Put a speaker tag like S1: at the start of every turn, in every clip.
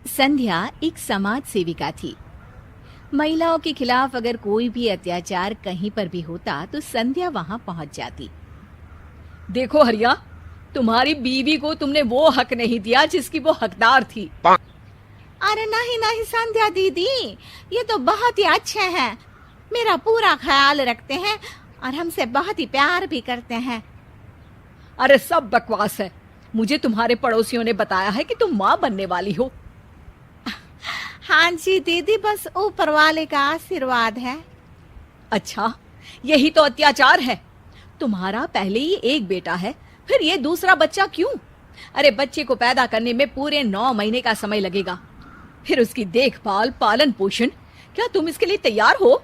S1: संध्या एक समाज सेविका थी। महिलाओं के खिलाफ अगर कोई भी अत्याचार कहीं पर भी होता तो संध्या वहां पहुंच जाती।
S2: देखो हरिया, तुम्हारी बीवी को तुमने वो हक नहीं दिया जिसकी वो हकदार थी।
S3: अरे नहीं नहीं संध्या दीदी, ये तो बहुत ही अच्छे हैं, मेरा पूरा ख्याल रखते हैं और हमसे बहुत ही प्यार भी करते हैं।
S2: अरे सब बकवास है। मुझे तुम्हारे पड़ोसियों ने बताया है कि तुम माँ बनने वाली हो।
S3: हाँ जी दीदी, बस ऊपर वाले का आशीर्वाद है।
S2: अच्छा, यही तो अत्याचार है। तुम्हारा पहले ही एक बेटा है, फिर ये दूसरा बच्चा क्यों? अरे बच्चे को पैदा करने में पूरे 9 महीने का समय लगेगा, फिर उसकी देखभाल, पालन पोषण। क्या तुम इसके लिए तैयार हो?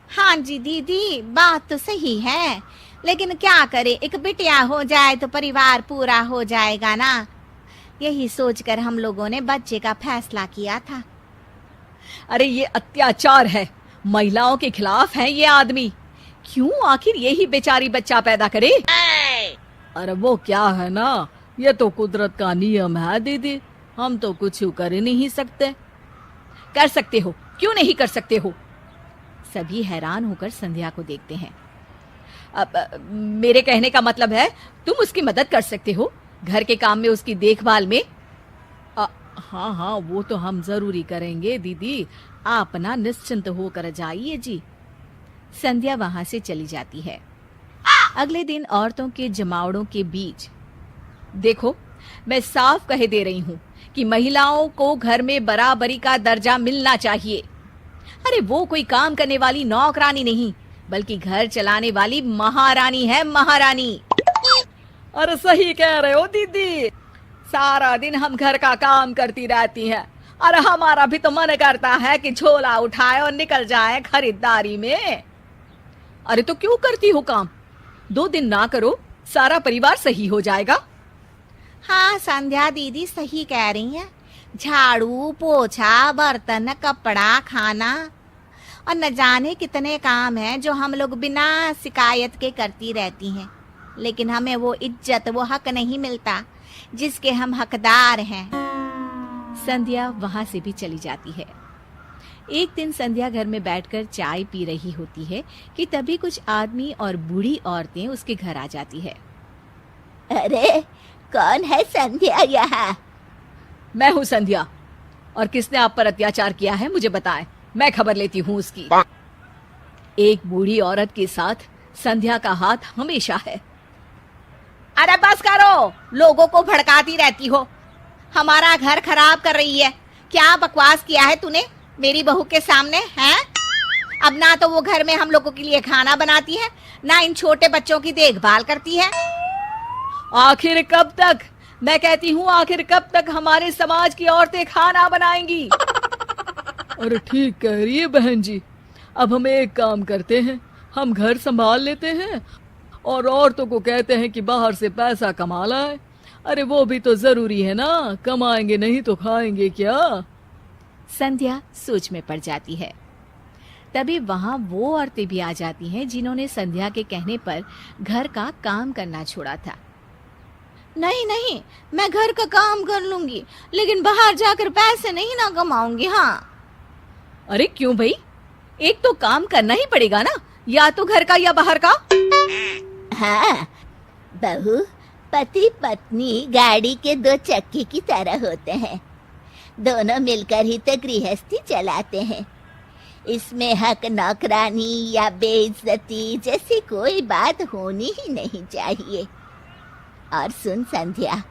S3: हाँ जी दीदी, बात तो सही है, लेकिन क्या करे, एक बिटिया हो जाए तो परिवार पूरा हो जाएगा ना। यही सोचकर हम लोगों ने बच्चे का फैसला किया था।
S2: अरे ये अत्याचार है, महिलाओं के खिलाफ है ये आदमी। क्यों आखिर यही बेचारी बच्चा पैदा करे? अरे वो क्या है ना, ये तो कुदरत का नियम है दीदी, हम तो कुछ कर ही नहीं सकते। कर सकते हो, क्यों नहीं कर सकते हो?
S1: सभी हैरान होकर संध्या को देखते हैं।
S2: अब मेरे कहने का मतलब है तुम उसकी मदद कर सकते हो, घर के काम में, उसकी देखभाल में।
S1: हाँ हाँ, वो तो हम जरूरी करेंगे दीदी, आप ना निश्चिंत होकर जाइए जी। संध्या वहां से चली जाती है। अगले दिन औरतों के जमावड़ों के बीच,
S2: देखो मैं साफ कह दे रही हूँ कि महिलाओं को घर में बराबरी का दर्जा मिलना चाहिए। अरे वो कोई काम करने वाली नौकरानी नहीं, बल्कि घर चलाने वाली महारानी है, महारानी। अरे सही कह रहे हो दीदी, सारा दिन हम घर का काम करती रहती हैं। अरे हमारा भी तो मन करता है कि झोला उठाए और निकल जाए खरीदारी में। अरे तो क्यों करती हो काम? 2 दिन ना करो, सारा परिवार सही हो जाएगा।
S3: हाँ संध्या दीदी सही कह रही हैं, झाड़ू पोछा, बर्तन, कपड़ा, खाना और न जाने कितने काम हैं जो हम लोग बिना शिकायत के करती रहती हैं, लेकिन हमें वो इज्जत, वो हक नहीं मिलता जिसके हम हकदार हैं।
S1: संध्या वहां से भी चली जाती है। एक दिन संध्या घर में बैठकर चाय पी रही होती है कि तभी कुछ आदमी और बूढ़ी औरतें उसके घर आ जाती है।
S3: अरे कौन है संध्या यहाँ?
S2: मैं हूँ संध्या, और किसने आप पर अत्याचार किया है मुझे बताएं, मैं खबर लेती हूँ उसकी। एक बूढ़ी औरत के साथ संध्या का हाथ हमेशा है।
S3: अरे बस करो, लोगों को भड़काती रहती हो, हमारा घर खराब कर रही है। क्या बकवास किया है तूने मेरी बहू के सामने हैं? अब ना तो वो घर में हम लोगों के लिए खाना बनाती है, ना इन छोटे बच्चों की देखभाल करती है।
S2: आखिर कब तक, मैं कहती हूँ आखिर कब तक हमारे समाज की औरतें खाना बनाएंगी? अरे ठीक कह रही है बहन जी, अब हम एक काम करते हैं, हम घर संभाल लेते हैं और औरतों को कहते हैं कि बाहर से पैसा कमा लाए। अरे वो भी तो जरूरी है ना, कमाएंगे नहीं तो खाएंगे क्या?
S1: संध्या सोच में पड़ जाती है। तभी वहां वो औरतें भी आ जाती हैं जिन्होंने संध्या के कहने पर घर का काम करना छोड़ा था।
S3: नहीं नहीं, मैं घर का काम कर लूंगी, लेकिन बाहर जाकर पैसे नहीं ना कमाऊंगी। हाँ।
S2: अरे क्यों भाई, एक तो काम करना ही पड़ेगा ना, या तो घर का या बाहर का।
S3: हाँ, बहू पति पत्नी गाड़ी के 2 चक्के की तरह होते हैं, दोनों मिलकर ही तो गृहस्थी चलाते हैं। इसमें हक नौकरानी या बेइज्जती जैसी कोई बात होनी ही नहीं चाहिए। और सुन संध्या,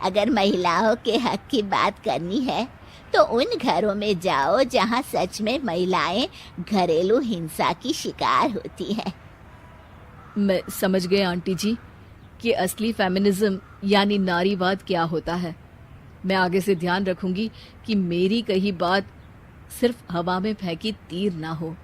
S3: अगर महिलाओं के हक की बात करनी है तो उन घरों में जाओ जहां सच में महिलाएं घरेलू हिंसा की शिकार होती हैं।
S2: मैं समझ गए आंटी जी कि असली फेमिनिज्म यानी नारीवाद क्या होता है। मैं आगे से ध्यान रखूंगी कि मेरी कही बात सिर्फ हवा में फेंकी तीर ना हो।